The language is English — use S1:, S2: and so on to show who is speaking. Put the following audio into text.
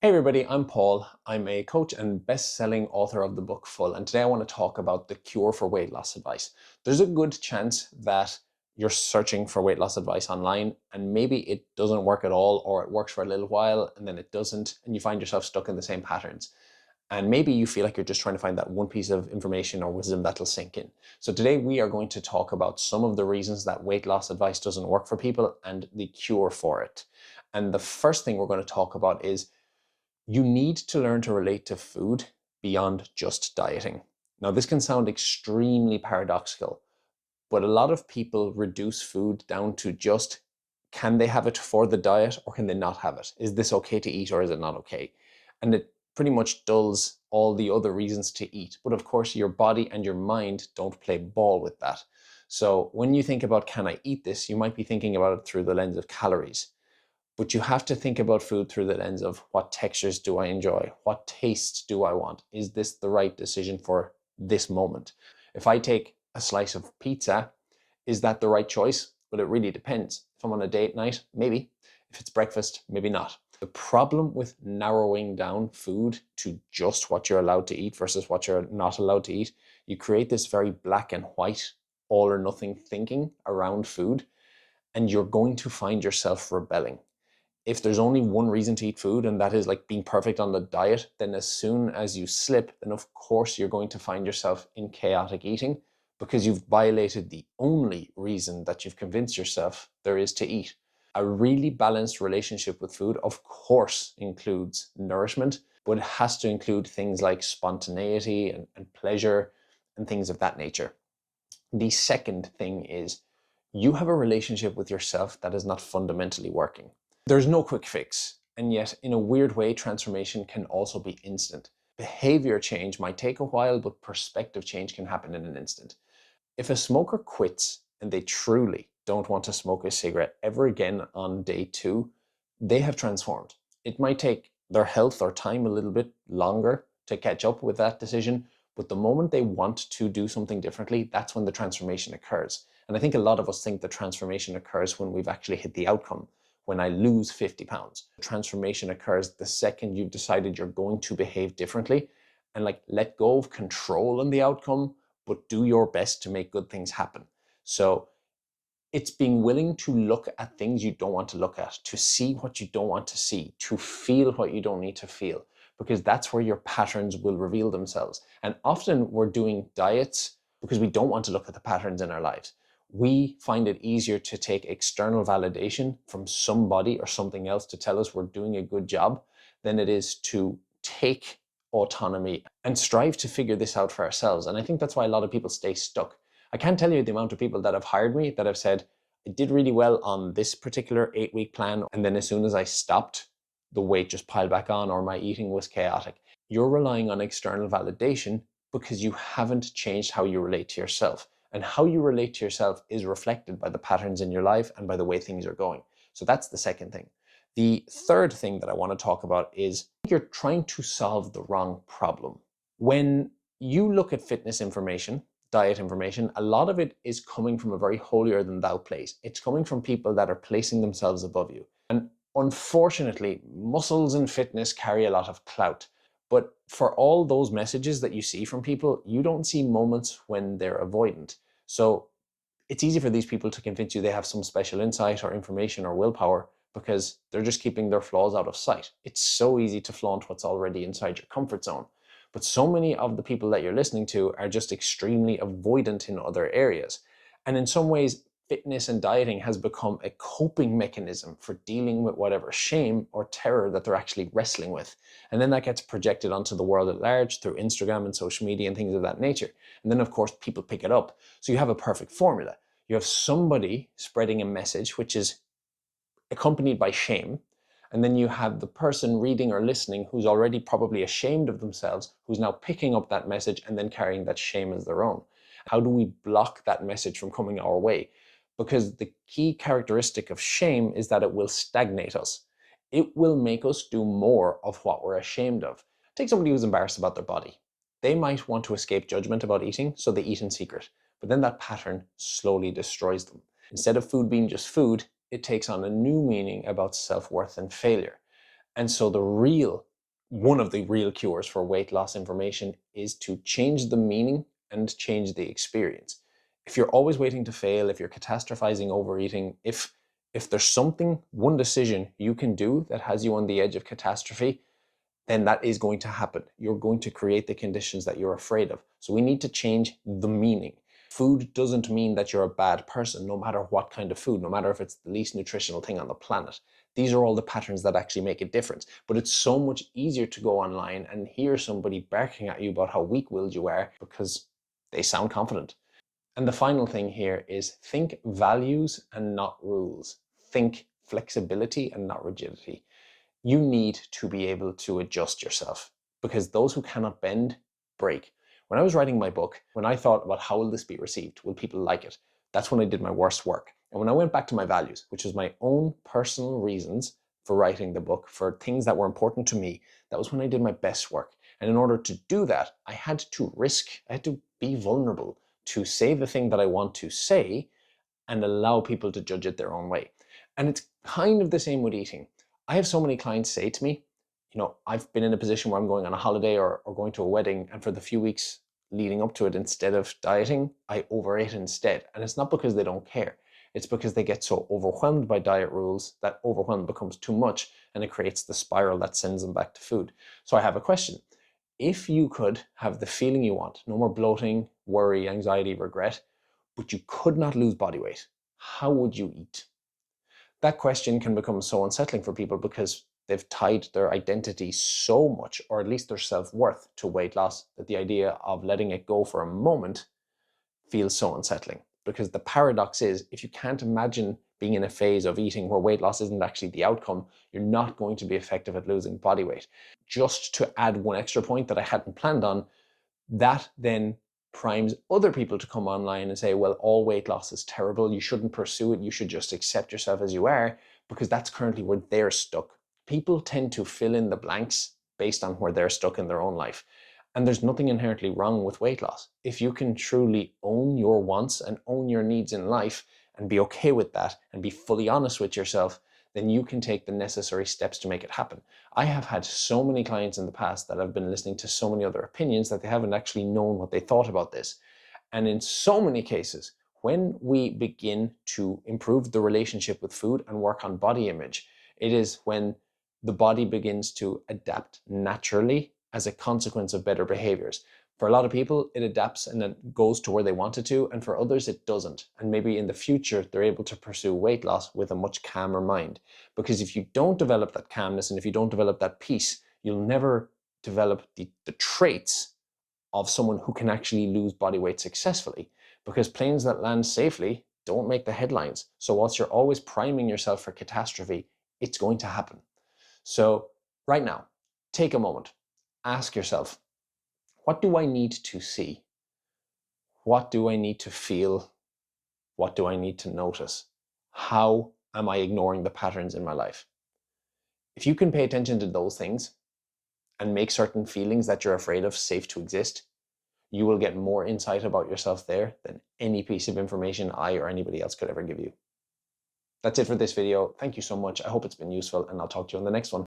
S1: Hey everybody, I'm Paul. I'm a coach and best-selling author of the book Full, and today I want to talk about the cure for weight loss advice. There's a good chance that you're searching for weight loss advice online and maybe it doesn't work at all, or it works for a little while and then it doesn't, and you find yourself stuck in the same patterns. And maybe you feel like you're just trying to find that one piece of information or wisdom that'll sink in. So today we are going to talk about some of the reasons that weight loss advice doesn't work for people and the cure for it. And the first thing we're going to talk about is you need to learn to relate to food beyond just dieting. Now, this can sound extremely paradoxical, but a lot of people reduce food down to just, can they have it for the diet or can they not have it? Is this okay to eat or is it not okay? And it pretty much dulls all the other reasons to eat. But of course, your body and your mind don't play ball with that. So when you think about, can I eat this? You might be thinking about it through the lens of calories. But you have to think about food through the lens of, what textures do I enjoy? What tastes do I want? Is this the right decision for this moment? If I take a slice of pizza, is that the right choice? Well, it really depends. If I'm on a date night, maybe. If it's breakfast, maybe not. The problem with narrowing down food to just what you're allowed to eat versus what you're not allowed to eat, you create this very black and white, all or nothing thinking around food, and you're going to find yourself rebelling. If there's only one reason to eat food, and that is like being perfect on the diet, then as soon as you slip, then of course you're going to find yourself in chaotic eating, because you've violated the only reason that you've convinced yourself there is to eat. A really balanced relationship with food, of course, includes nourishment, but it has to include things like spontaneity and pleasure and things of that nature. The second thing is, you have a relationship with yourself that is not fundamentally working. There's no quick fix, and yet in a weird way, transformation can also be instant. Behavior change might take a while, but perspective change can happen in an instant. If a smoker quits and they truly don't want to smoke a cigarette ever again on day 2, they have transformed. It might take their health or time a little bit longer to catch up with that decision, but the moment they want to do something differently, that's when the transformation occurs. And I think a lot of us think the transformation occurs when we've actually hit the outcome. When I lose 50 pounds. The transformation occurs the second you've decided you're going to behave differently, and like, let go of control in the outcome, but do your best to make good things happen. So it's being willing to look at things you don't want to look at, to see what you don't want to see, to feel what you don't need to feel, because that's where your patterns will reveal themselves. And often we're doing diets because we don't want to look at the patterns in our lives. We find it easier to take external validation from somebody or something else to tell us we're doing a good job than it is to take autonomy and strive to figure this out for ourselves. And I think that's why a lot of people stay stuck. I can't tell you the amount of people that have hired me that have said, I did really well on this particular 8-week plan, and then as soon as I stopped, the weight just piled back on, or my eating was chaotic. You're relying on external validation because you haven't changed how you relate to yourself. And how you relate to yourself is reflected by the patterns in your life and by the way things are going. So that's the second thing. The third thing that I want to talk about is, you're trying to solve the wrong problem. When you look at fitness information, diet information, a lot of it is coming from a very holier than thou place. It's coming from people that are placing themselves above you. And unfortunately, muscles and fitness carry a lot of clout. But for all those messages that you see from people, you don't see moments when they're avoidant. So it's easy for these people to convince you they have some special insight or information or willpower, because they're just keeping their flaws out of sight. It's so easy to flaunt what's already inside your comfort zone. But so many of the people that you're listening to are just extremely avoidant in other areas. And in some ways, fitness and dieting has become a coping mechanism for dealing with whatever shame or terror that they're actually wrestling with. And then that gets projected onto the world at large through Instagram and social media and things of that nature. And then of course people pick it up. So you have a perfect formula. You have somebody spreading a message which is accompanied by shame, and then you have the person reading or listening who's already probably ashamed of themselves, who's now picking up that message and then carrying that shame as their own. How do we block that message from coming our way? Because the key characteristic of shame is that it will stagnate us. It will make us do more of what we're ashamed of. Take somebody who's embarrassed about their body. They might want to escape judgment about eating, so they eat in secret. But then that pattern slowly destroys them. Instead of food being just food, it takes on a new meaning about self-worth and failure. And so the real one of the real cures for weight loss information is to change the meaning and change the experience. If you're always waiting to fail, if you're catastrophizing overeating, if there's something, one decision you can do that has you on the edge of catastrophe, then that is going to happen. You're going to create the conditions that you're afraid of. So we need to change the meaning. Food doesn't mean that you're a bad person, no matter what kind of food, no matter if it's the least nutritional thing on the planet. These are all the patterns that actually make a difference. But it's so much easier to go online and hear somebody barking at you about how weak-willed you are because they sound confident. And the final thing here is think values and not rules. Think flexibility and not rigidity. You need to be able to adjust yourself because those who cannot bend break. When I was writing my book, when I thought about how will this be received, will people like it, that's when I did my worst work. And when I went back to my values, which was my own personal reasons for writing the book, for things that were important to me, that was when I did my best work. And in order to do that, I had to be vulnerable, to say the thing that I want to say and allow people to judge it their own way. And it's kind of the same with eating. I have so many clients say to me, I've been in a position where I'm going on a holiday or going to a wedding, and for the few weeks leading up to it, instead of dieting, I overate instead. And it's not because they don't care. It's because they get so overwhelmed by diet rules that overwhelm becomes too much and it creates the spiral that sends them back to food. So I have a question. If you could have the feeling you want, no more bloating, worry, anxiety, regret, but you could not lose body weight, how would you eat? That question can become so unsettling for people because they've tied their identity so much, or at least their self-worth, to weight loss that the idea of letting it go for a moment feels so unsettling. Because the paradox is, if you can't imagine being in a phase of eating where weight loss isn't actually the outcome, you're not going to be effective at losing body weight. Just to add one extra point that I hadn't planned on, that then primes other people to come online and say, well, all weight loss is terrible, you shouldn't pursue it, you should just accept yourself as you are, because that's currently where they're stuck. People tend to fill in the blanks based on where they're stuck in their own life. And there's nothing inherently wrong with weight loss. If you can truly own your wants and own your needs in life and be okay with that and be fully honest with yourself, then you can take the necessary steps to make it happen. I have had so many clients in the past that have been listening to so many other opinions that they haven't actually known what they thought about this. And in so many cases, when we begin to improve the relationship with food and work on body image, it is when the body begins to adapt naturally as a consequence of better behaviors. For a lot of people, it adapts and it goes to where they want it to, and for others, it doesn't. And maybe in the future, they're able to pursue weight loss with a much calmer mind. Because if you don't develop that calmness and if you don't develop that peace, you'll never develop the traits of someone who can actually lose body weight successfully. Because planes that land safely don't make the headlines. So whilst you're always priming yourself for catastrophe, it's going to happen. So right now, take a moment, ask yourself, what do I need to see? What do I need to feel? What do I need to notice? How am I ignoring the patterns in my life? If you can pay attention to those things and make certain feelings that you're afraid of safe to exist, you will get more insight about yourself there than any piece of information I or anybody else could ever give you. That's it for this video. Thank you so much. I hope it's been useful, and I'll talk to you on the next one.